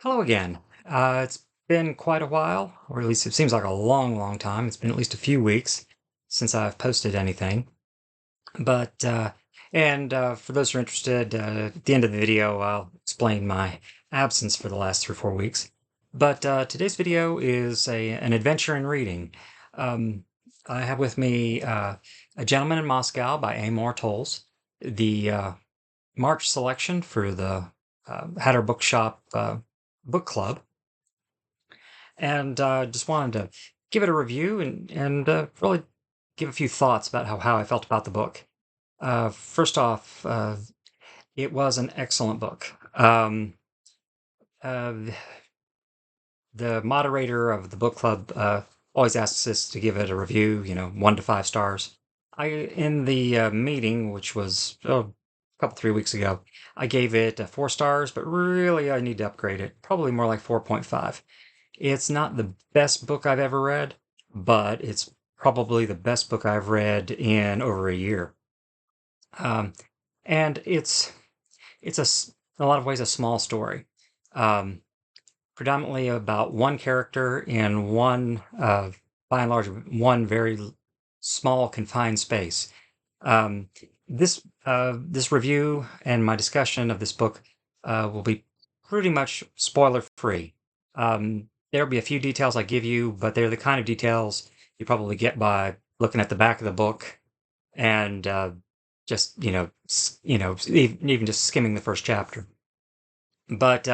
Hello again. It's been quite a while, or at least it seems like a long, long time. It's been at least a few weeks since I've posted anything. But, for those who are interested, at the end of the video, I'll explain my absence for the last 3 or 4 weeks. But today's video is an adventure in reading. Um, I have with me A Gentleman in Moscow by Amor Towles, the March selection for the Hatter Bookshop book club, and just wanted to give it a review and really give a few thoughts about how I felt about the book. First off, it was an excellent book. Uh, the moderator of the book club always asks us to give it a review, 1 to 5 stars. In the meeting, which was a couple 3 weeks ago, I gave it 4 stars, but really I need to upgrade it, probably more like 4.5. It's not the best book I've ever read, but it's probably the best book I've read in over a year. Um, and it's in a lot of ways a small story, um, predominantly about one character in one, by and large, one very small confined space. Um, this review and my discussion of this book will be pretty much spoiler free. There'll be a few details I give you, but they're the kind of details you probably get by looking at the back of the book and just even just skimming the first chapter. But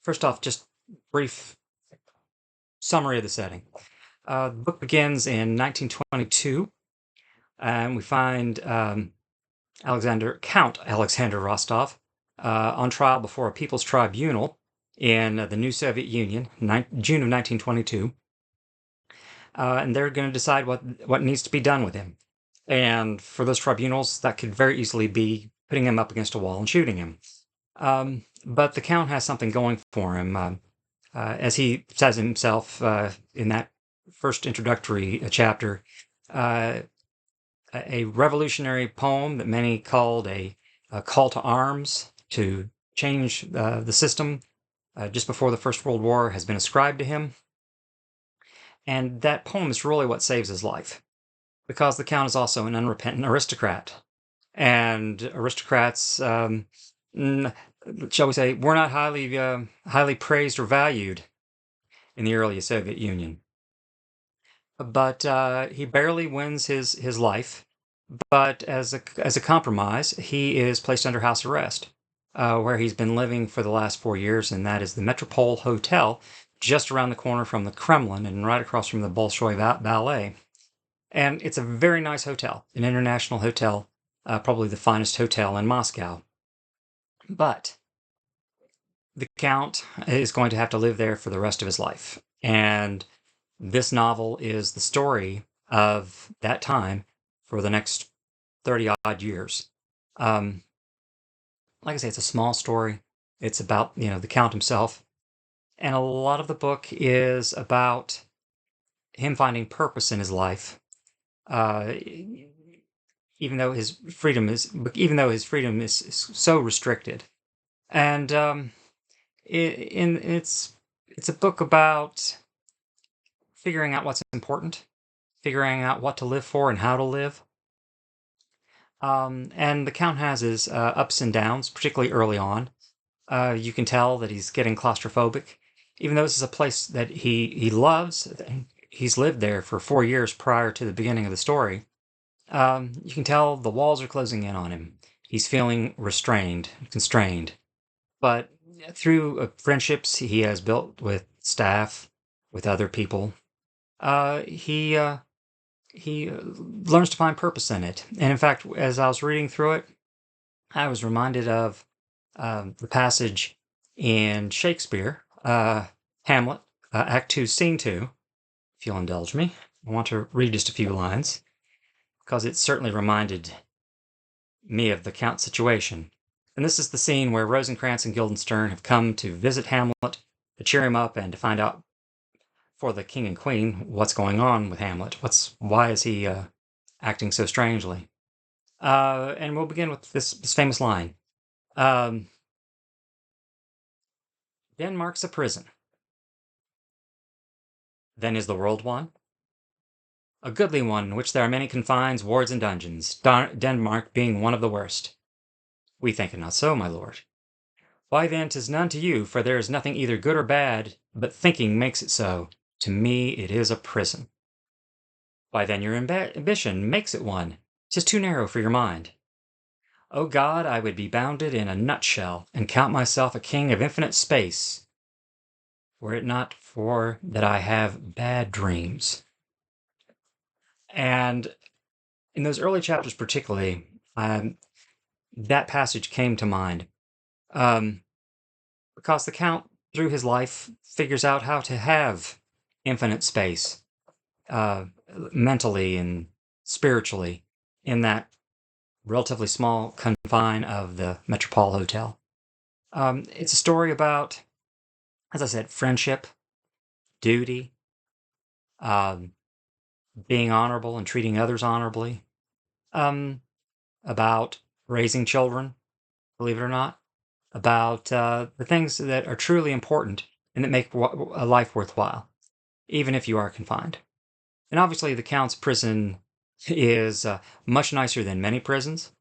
first off, just brief summary of the setting. The book begins in 1922, and we find Count Alexander Rostov on trial before a people's tribunal in the new Soviet Union, June of 1922. And they're going to decide what needs to be done with him. And for those tribunals, that could very easily be putting him up against a wall and shooting him. But the Count has something going for him. As he says himself in that first introductory chapter, a revolutionary poem that many called a call to arms to change the system just before the First World War has been ascribed to him. And that poem is really what saves his life, because the Count is also an unrepentant aristocrat. And aristocrats, shall we say, were not highly praised or valued in the early Soviet Union. But he barely wins his life. But as a compromise, he is placed under house arrest, where he's been living for the last 4 years, and that is the Metropole Hotel, just around the corner from the Kremlin and right across from the Bolshoi Ballet. And it's a very nice hotel, an international hotel, probably the finest hotel in Moscow. But the Count is going to have to live there for the rest of his life. And this novel is the story of that time for the next 30 odd years. Like I say, it's a small story. It's about, the Count himself. And a lot of the book is about him finding purpose in his life. Even though his freedom is so restricted. And it's a book about figuring out what's important, figuring out what to live for and how to live. And the Count has his ups and downs, particularly early on. You can tell that he's getting claustrophobic, even though this is a place that he loves. He's lived there for 4 years prior to the beginning of the story. You can tell the walls are closing in on him. He's feeling restrained, constrained. But through friendships he has built with staff, with other people, he learns to find purpose in it. And in fact, as I was reading through it, I was reminded of the passage in Shakespeare, Hamlet, Act 2, Scene 2. If you'll indulge me, I want to read just a few lines, because it certainly reminded me of the Count's situation. And this is the scene where Rosencrantz and Guildenstern have come to visit Hamlet, to cheer him up and to find out for the king and queen what's going on with Hamlet. Why is he acting so strangely? And we'll begin with this famous line. Denmark's a prison. Then is the world one? A goodly one in which there are many confines, wards, and dungeons, Denmark being one of the worst. We think it not so, my lord. Why then 'tis none to you, for there is nothing either good or bad, but thinking makes it so. To me it is a prison. Why then your ambition makes it one. 'Tis too narrow for your mind. O God, I would be bounded in a nutshell, and count myself a king of infinite space, were it not for that I have bad dreams. And in those early chapters, particularly, that passage came to mind um, because the Count, through his life, figures out how to have infinite space uh, mentally and spiritually in that relatively small confine of the Metropole Hotel. It's a story about, as I said, friendship, duty, um, being honorable and treating others honorably, um, about raising children, believe it or not, about the things that are truly important and that make a life worthwhile, even if you are confined. And obviously, the Count's prison is much nicer than many prisons,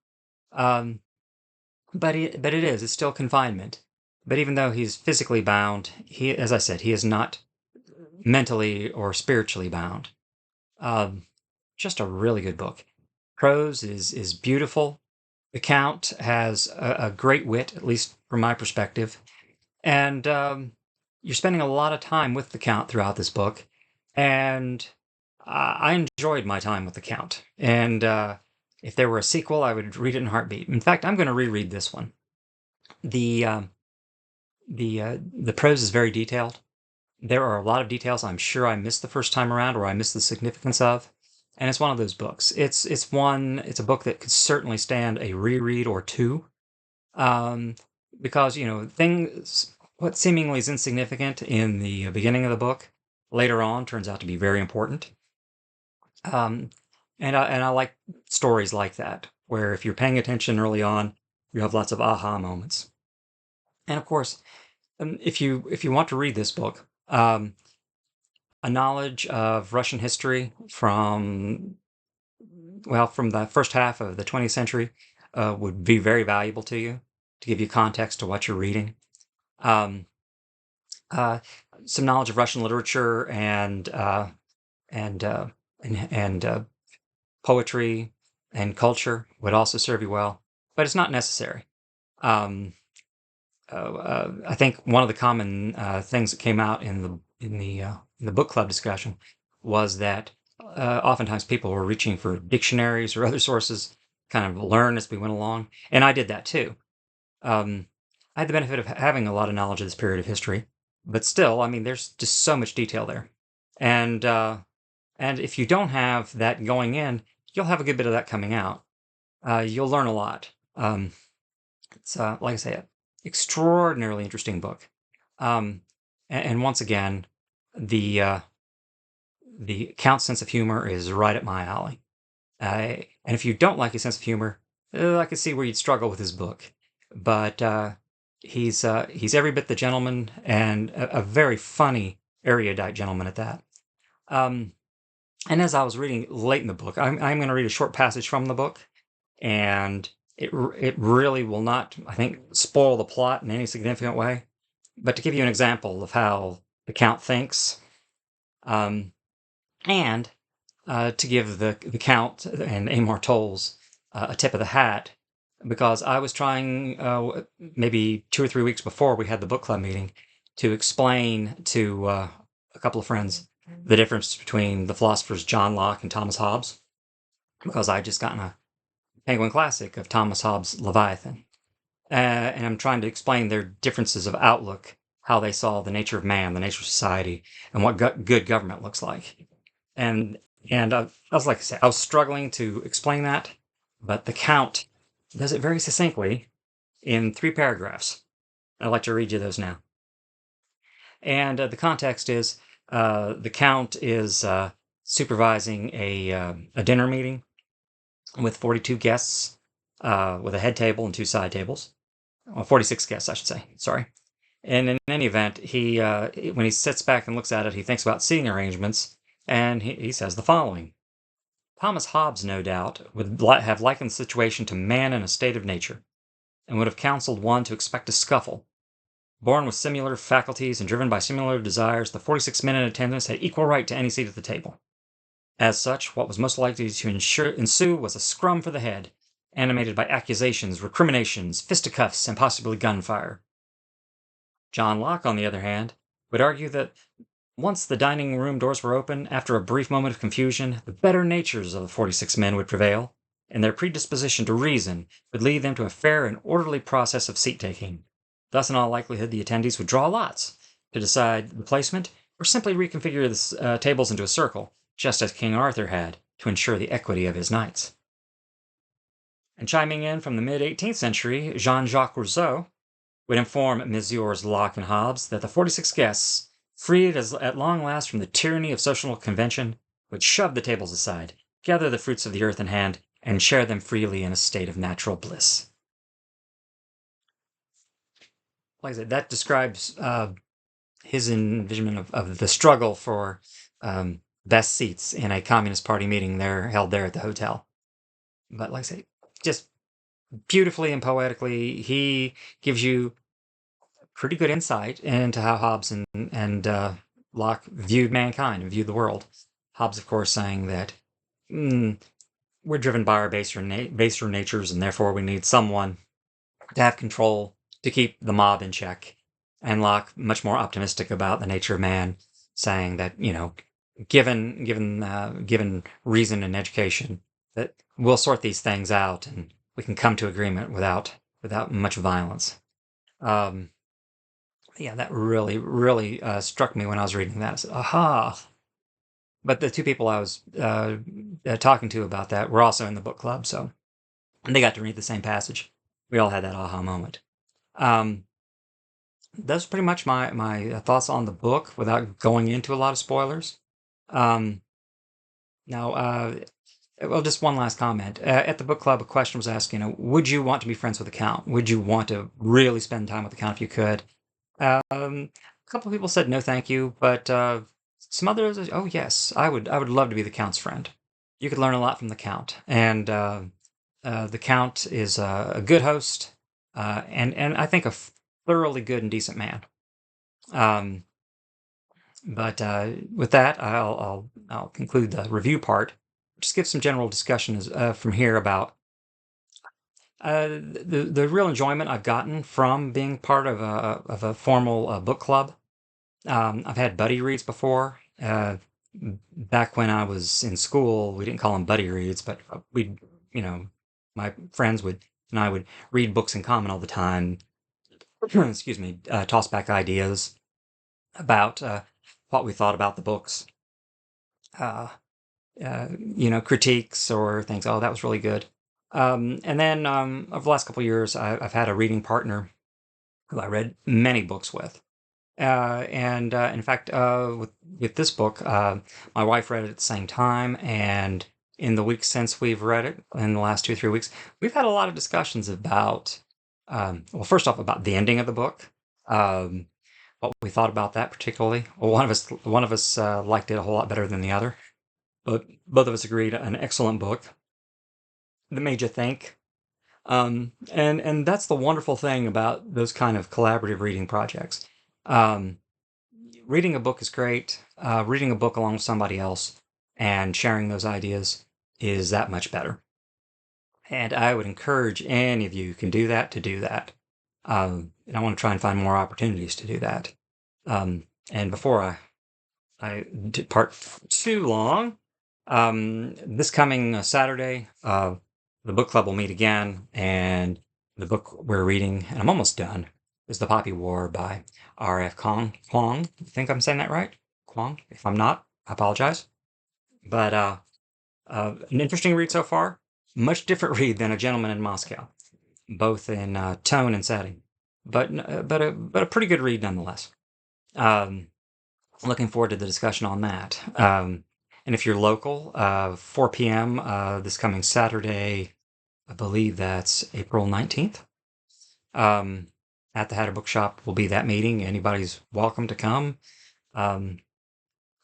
um, but it is. It's still confinement. But even though he's physically bound, he, as I said, he is not mentally or spiritually bound. Um, just a really good book. Prose is beautiful. The Count has a great wit, at least from my perspective, and you're spending a lot of time with the Count throughout this book, and I enjoyed my time with the Count. And if there were a sequel, I would read it in a heartbeat. In fact, I'm going to reread this one. The the prose is very detailed. There are a lot of details I'm sure I missed the first time around, or I missed the significance of. And it's one of those books. It's a book that could certainly stand a reread or two, um, because things what seemingly is insignificant in the beginning of the book later on turns out to be very important. Um, and I like stories like that, where if you're paying attention early on, you have lots of aha moments. And of course, if you want to read this book, a knowledge of Russian history from the first half of the 20th century would be very valuable to you to give you context to what you're reading. Um, uh, some knowledge of Russian literature and poetry and culture would also serve you well, but it's not necessary. Um, I think one of the common things that came out in the book club discussion was that oftentimes people were reaching for dictionaries or other sources, kind of learn as we went along, and I did that too. Um, I had the benefit of having a lot of knowledge of this period of history, but still, I mean, there's just so much detail there, and and if you don't have that going in, you'll have a good bit of that coming out. You'll learn a lot. It's like I say, an extraordinarily interesting book. Um, and once again, the uh, the Count's sense of humor is right up my alley. And if you don't like his sense of humor, I can see where you'd struggle with his book. But he's every bit the gentleman, and a very funny, erudite gentleman at that. Um, and as I was reading late in the book, I'm going to read a short passage from the book, and it really will not, I think, spoil the plot in any significant way. But to give you an example of how the Count thinks, um, and to give the Count and Amor Towles a tip of the hat, because I was trying maybe 2 or 3 weeks before we had the book club meeting to explain to a couple of friends the difference between the philosophers John Locke and Thomas Hobbes, because I had just gotten a Penguin Classic of Thomas Hobbes' Leviathan. And I'm trying to explain their differences of outlook, how they saw the nature of man, the nature of society, and what good government looks like. And I was like I said, I was struggling to explain that, but the Count does it very succinctly in 3 paragraphs. I'd like to read you those now. And the context is the Count is supervising a dinner meeting with 42 guests, with a head table and 2 side tables. Well, 46 guests, I should say. Sorry. And in any event, when he sits back and looks at it, he thinks about seating arrangements, and he says the following. Thomas Hobbes, no doubt, would have likened the situation to man in a state of nature, and would have counseled one to expect a scuffle. Born with similar faculties and driven by similar desires, the 46 men in attendance had equal right to any seat at the table. As such, what was most likely to ensue was a scrum for the head, animated by accusations, recriminations, fisticuffs, and possibly gunfire. John Locke, on the other hand, would argue that once the dining room doors were open, after a brief moment of confusion, the better natures of the 46 men would prevail, and their predisposition to reason would lead them to a fair and orderly process of seat taking. Thus, in all likelihood, the attendees would draw lots to decide the placement, or simply reconfigure the tables into a circle, just as King Arthur had, to ensure the equity of his knights. And chiming in from the mid-18th century, Jean-Jacques Rousseau would inform Messieurs Locke and Hobbes that the 46 guests, freed at long last from the tyranny of social convention, would shove the tables aside, gather the fruits of the earth in hand, and share them freely in a state of natural bliss. Like I said, that describes his envisionment of the struggle for best seats in a Communist Party meeting held there at the hotel. But like I say, just beautifully and poetically, he gives you pretty good insight into how Hobbes and Locke viewed mankind and viewed the world. Hobbes, of course, saying that we're driven by our baser natures, and therefore we need someone to have control to keep the mob in check. And Locke, much more optimistic about the nature of man, saying that given reason and education, that we'll sort these things out and we can come to agreement without much violence. Yeah, that really struck me when I was reading that. I said, aha. But the two people I was talking to about that were also in the book club, so they got to read the same passage. We all had that aha moment. Those are pretty much my thoughts on the book without going into a lot of spoilers. Now, well, just one last comment. At the book club, a question was asked, would you want to be friends with the Count? Would you want to really spend time with the Count if you could? A couple of people said no, thank you, but some others, oh yes, I would love to be the Count's friend. You could learn a lot from the Count, and the Count is a good host, and I think a thoroughly good and decent man. But with that, I'll conclude the review part. Just give some general discussion from here about the real enjoyment I've gotten from being part of a formal book club. I've had buddy reads before. Back when I was in school, we didn't call them buddy reads, but my friends and I would read books in common all the time. Excuse me, toss back ideas about what we thought about the books. Critiques or things. Oh, that was really good. And then over the last couple of years, I've had a reading partner who I read many books with. And in fact, with this book, my wife read it at the same time, and in the weeks since we've read it, in the last 2 or 3 weeks, we've had a lot of discussions about, well, first off, about the ending of the book, what we thought about that particularly. Well, one of us liked it a whole lot better than the other, but both of us agreed an excellent book that made you think. And that's the wonderful thing about those kind of collaborative reading projects. Reading a book is great. Reading a book along with somebody else and sharing those ideas is that much better. And I would encourage any of you who can do that to do that. And I want to try and find more opportunities to do that. And before I depart too long, this coming Saturday, the book club will meet again, and the book we're reading, and I'm almost done, is The Poppy War by R.F. Kuang. I think I'm saying that right? Kuang? If I'm not, I apologize. But an interesting read so far. Much different read than A Gentleman in Moscow, both in tone and setting. But a pretty good read nonetheless. Looking forward to the discussion on that. And if you're local, 4 p.m. This coming Saturday, I believe that's April 19th. at the Hatter Bookshop will be that meeting. Anybody's welcome to come. Of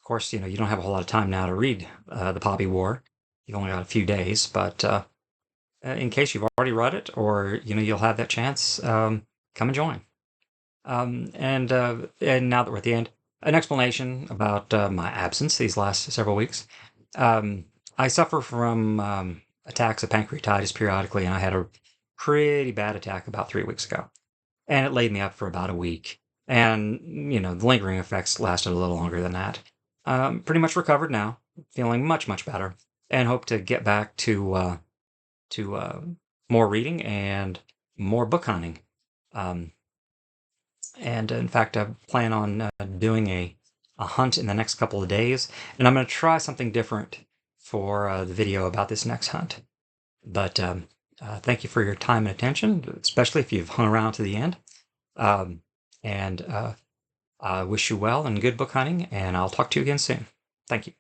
course, you don't have a whole lot of time now to read The Poppy War. You've only got a few days, but in case you've already read it, or you'll have that chance, come and join. And now that we're at the end, an explanation about my absence these last several weeks. I suffer from attacks of pancreatitis periodically, and I had a pretty bad attack about 3 weeks ago, and it laid me up for about a week. And the lingering effects lasted a little longer than that. Pretty much recovered now, feeling much better, and hope to get back to more reading and more book hunting. And in fact, I plan on doing a hunt in the next couple of days, and I'm going to try something different for the video about this next hunt. But thank you for your time and attention, especially if you've hung around to the end. And I wish you well and good book hunting, and I'll talk to you again soon. Thank you.